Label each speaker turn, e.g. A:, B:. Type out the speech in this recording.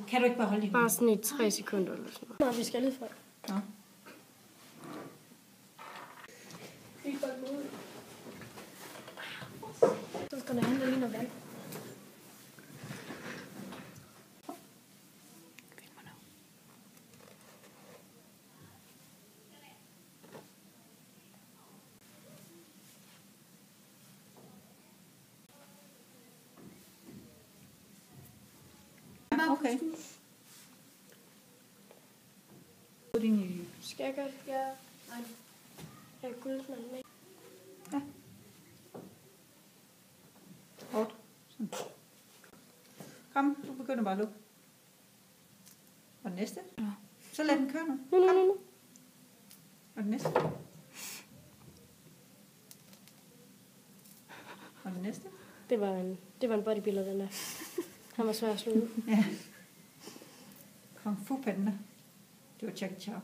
A: Kan du ikke bare holde din?
B: Bare sådan i 3 sekunder eller sådan noget. Nå, vi skal lidt fra.
A: Ja.
B: Så skal der hente lige noget vand.
A: Okay.
B: Skal jeg godt? Ja. Nej. Jeg har guldsmand med.
A: Ja. Hårdt. Sådan. Kom, du begynder bare at lukke. Og den næste? Ja. Så lad den køre nu.
B: Nu.
A: Og den næste? Og den næste?
B: Det var en bodybuilder, den der. Han var svær at slå ud.
A: Ja. Kung Fu Panda. Det var Jackie Chan.